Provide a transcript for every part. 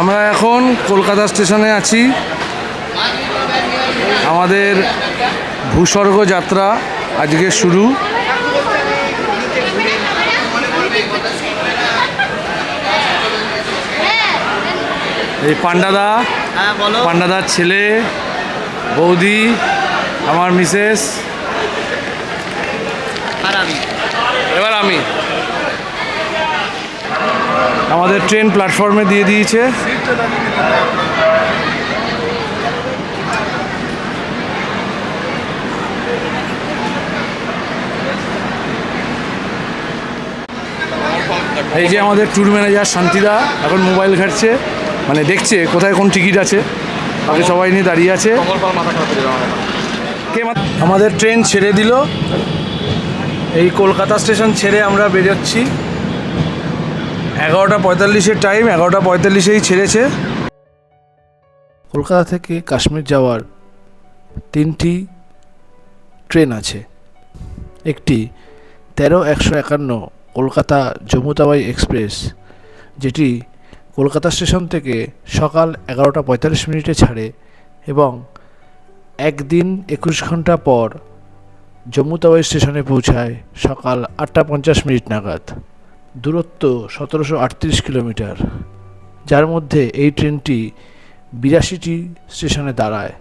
আমরা এখন কলকাতা স্টেশনে আছি। আমাদের ভূস্বর্গ যাত্রা আজকে শুরু। এই পান্ডাদা, পান্ডাদার ছেলে, বৌদি, আমার মিসেস, এবার আমি। আমাদের ট্রেন প্ল্যাটফর্মে দিয়ে দিয়েছে। এই যে আমাদের ট্যুর ম্যানেজার শান্তিদা এখন মোবাইল ঘাটছে, মানে দেখছে কোথায় কোন টিকিট আছে। বাকি সবাই নিয়ে দাঁড়িয়ে আছে। আমাদের ট্রেন ছেড়ে দিল। এই কলকাতা স্টেশন ছেড়ে আমরা বেরোচ্ছি। 11টা 45-এর টাইম, 11টা 45-এই ছেড়েছে। কলকাতা থেকে কাশ্মীর যাওয়ার 3টি ট্রেন আছে। একটি 13-151 কলকাতা জম্মু তাওয়াই এক্সপ্রেস, যেটি কলকাতা স্টেশন থেকে সকাল 11টা 45 মিনিটে ছাড়ে এবং একদিন 21 ঘন্টা পর জম্মু তাওয়াই স্টেশনে পৌঁছায় সকাল 8টা 50 মিনিট নাগাদ। দূরত্ব 1738 কিলোমিটার, যার মধ্যে এই ট্রেনটি 82টি স্টেশনে দাঁড়ায়।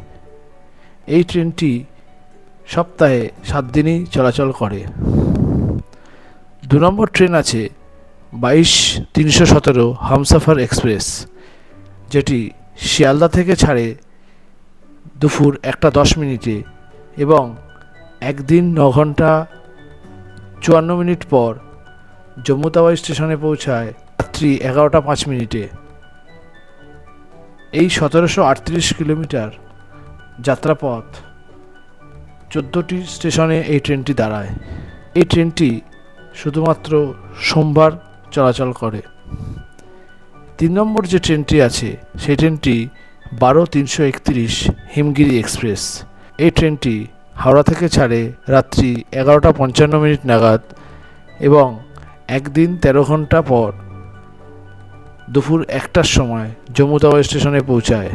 এই ট্রেনটি সপ্তাহে 7 দিনই চলাচল করে। 2 নম্বর ট্রেন আছে 22-317 হামসাফার এক্সপ্রেস, যেটি শিয়ালদা থেকে ছাড়ে দুপুর 1টা 10 মিনিটে এবং একদিন 9 ঘন্টা 54 মিনিট পর জম্মু তাওয়াই স্টেশনে পৌঁছায় রাত্রি 11টা 5 মিনিটে। এই 1738 কিলোমিটার যাত্রাপথ 14টি স্টেশনে এই ট্রেনটি দাঁড়ায়। এই ট্রেনটি শুধুমাত্র সোমবার চলাচল করে। 3 নম্বর যে ট্রেনটি আছে সেই ট্রেনটি 12-331 হিমগিরি এক্সপ্রেস। এই ট্রেনটি হাওড়া থেকে ছাড়ে রাত্রি 11টা 55 মিনিট নাগাদ এবং একদিন 13 ঘন্টা পর দুপুর 1টার সময় জম্মু তাওয়াই স্টেশনে পৌঁছায়।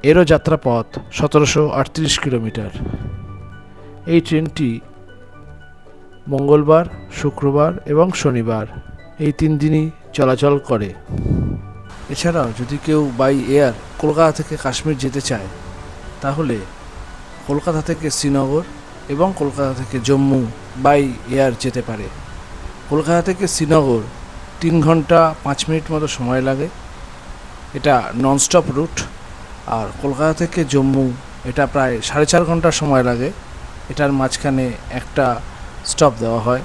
এরও যাত্রাপথ 1738 কিলোমিটার। এই ট্রেনটি মঙ্গলবার, শুক্রবার এবং শনিবার এই 3 দিনই চলাচল করে। এছাড়াও যদি কেউ বাই এয়ার কলকাতা থেকে কাশ্মীর যেতে চায়, তাহলে কলকাতা থেকে শ্রীনগর এবং কলকাতা থেকে জম্মু বাই এয়ার যেতে পারে। কলকাতা থেকে শ্রীনগর 3 ঘন্টা 5 মিনিট মতো সময় লাগে। এটা ননস্টপ রুট। আর কলকাতা থেকে জম্মু এটা প্রায় 4.5 ঘন্টা সময় লাগে। এটার মাঝখানে একটা স্টপ দেওয়া হয়।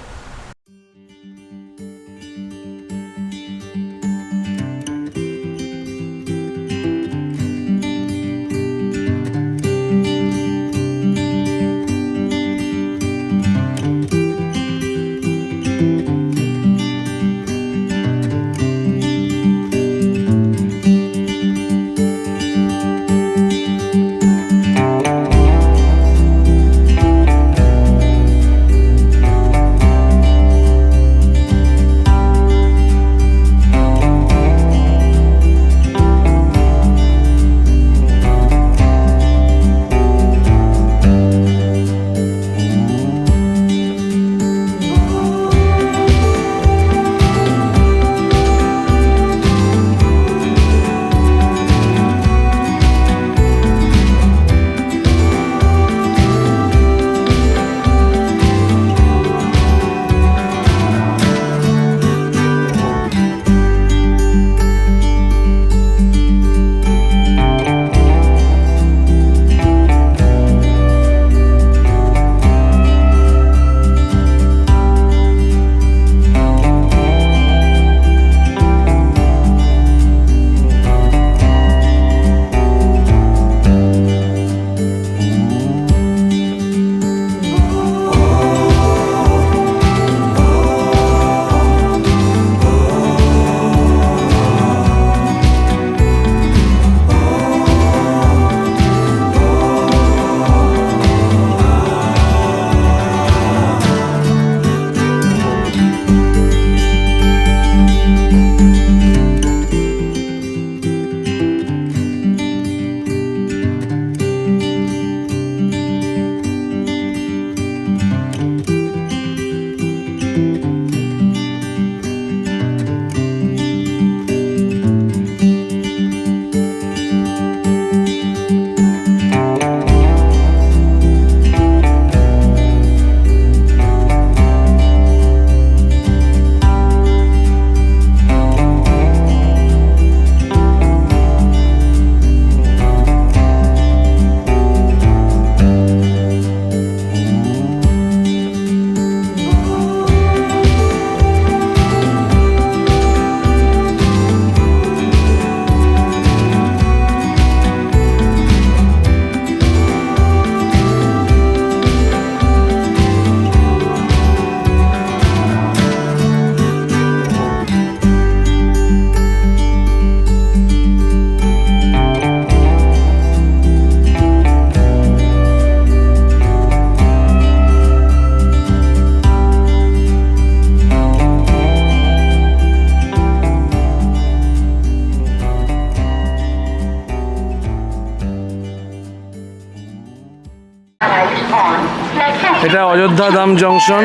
এটা অযোধ্যা ধাম জংশন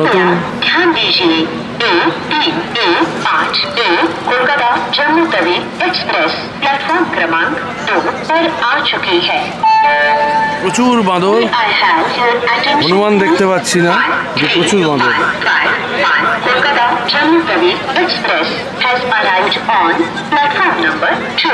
নতুন ध्यान दीजिए A3A52 Kolkata Jammu Tawi express platform क्रमांक 2 पर आ चुकी है। প্রচুর বাঁদর হনুমান দেখতে পাচ্ছি না যে প্রচুর বাঁদর Kolkata Jammu Tawi express has arrived on platform number 2।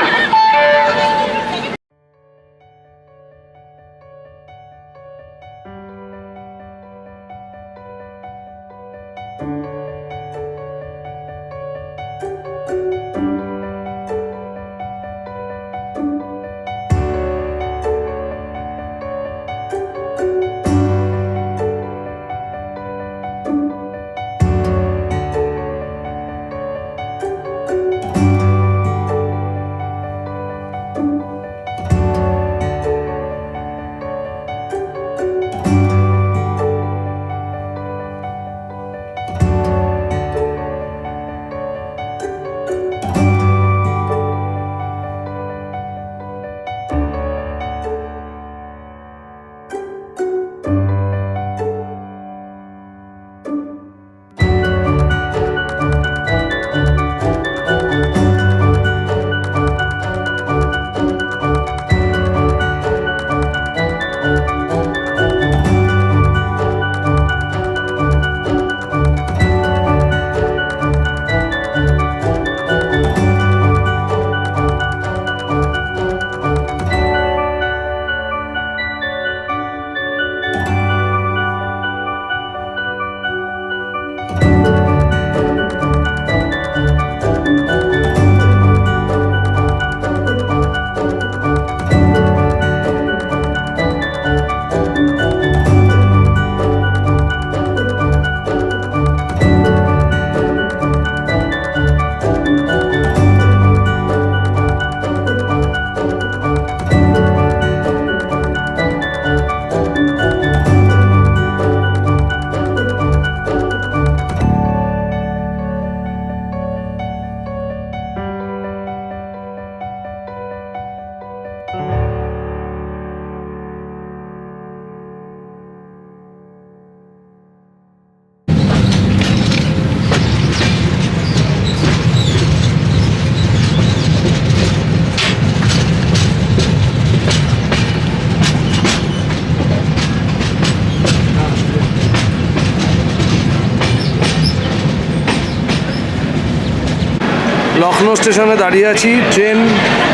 Lucknow স্টেশনে দাঁড়িয়ে আছি ট্রেন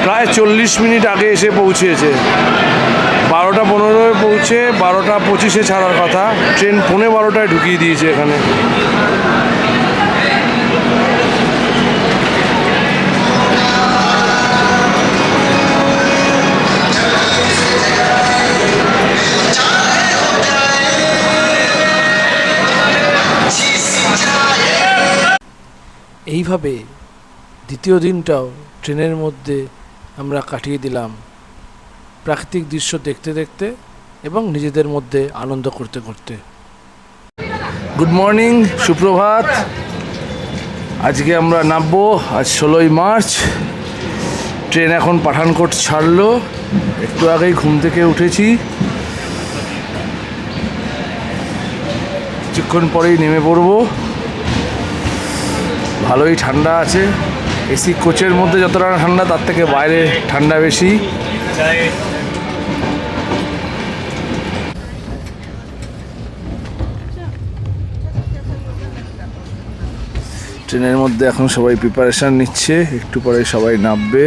প্রায় 40 মিনিট আগে এসে পৌঁছেছে 12:15 পৌঁছে 12:25 ছাড়ার কথা ট্রেন 11:15 ঢুকিয়ে দিয়েছে এখানে এইভাবে দ্বিতীয় দিনটাও ট্রেনের মধ্যে আমরা কাটিয়ে দিলাম প্রাকৃতিক দৃশ্য দেখতে দেখতে এবং নিজেদের মধ্যে আনন্দ করতে করতে। গুড মর্নিং, সুপ্রভাত। আজকে আমরা নামবো আজ 16ই মার্চ। ট্রেন এখন পাঠানকোট ছাড়লো, একটু আগেই ঘুম থেকে উঠেছি, কিছুক্ষণ পরেই নেমে পড়বো। ভালোই ঠান্ডা আছে, এসি কোচের মধ্যে যতটা ঠান্ডা তার থেকে বাইরে ঠান্ডা বেশি। ট্রেনের মধ্যে এখন সবাই প্রিপারেশন নিচ্ছে, একটু পরে সবাই নামবে।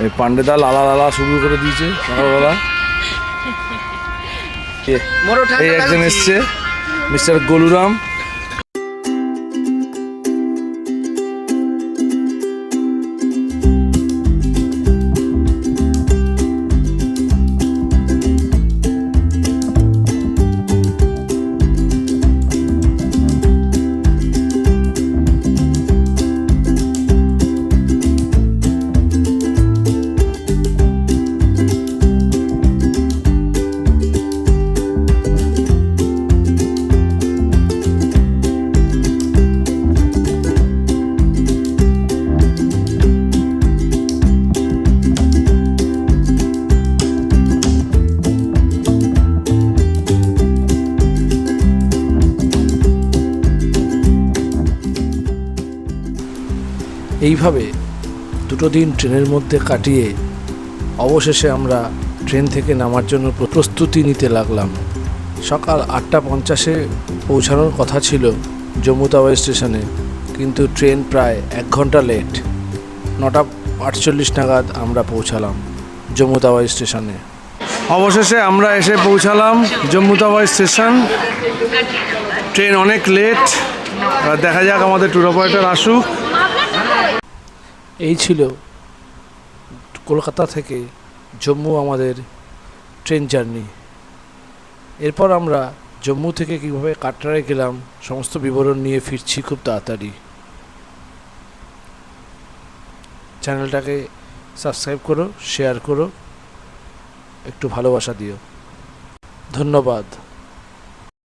এই পান্ডেদা লালা লালা শুরু করে দিয়েছে সকালবেলা। এই একজন এসছে মিস্টার গোলুরাম। এইভাবে দুটো দিন ট্রেনের মধ্যে কাটিয়ে অবশেষে আমরা ট্রেন থেকে নামার জন্য প্রস্তুতি নিতে লাগলাম। সকাল 8:50 পৌঁছানোর কথা ছিল জম্মু তাওয়াই স্টেশনে, কিন্তু ট্রেন প্রায় 1 ঘন্টা লেট। 9:48 নাগাদ আমরা পৌঁছালাম জম্মু তাওয়াই স্টেশনে। অবশেষে আমরা এসে পৌঁছালাম জম্মু তাওয়াই স্টেশন। ট্রেন অনেক লেট, দেখা যাক আমাদের ট্যুর অপারেটর আসুক। এই ছিল কলকাতা থেকে জম্মু আমাদের ট্রেন জার্নি। এরপর আমরা জম্মু থেকে কীভাবে কাটরায় গেলাম সমস্ত বিবরণ নিয়ে ফিরছি খুব তাড়াতাড়ি। চ্যানেলটাকে সাবস্ক্রাইব করো, শেয়ার করো, একটু ভালোবাসা দিও। ধন্যবাদ।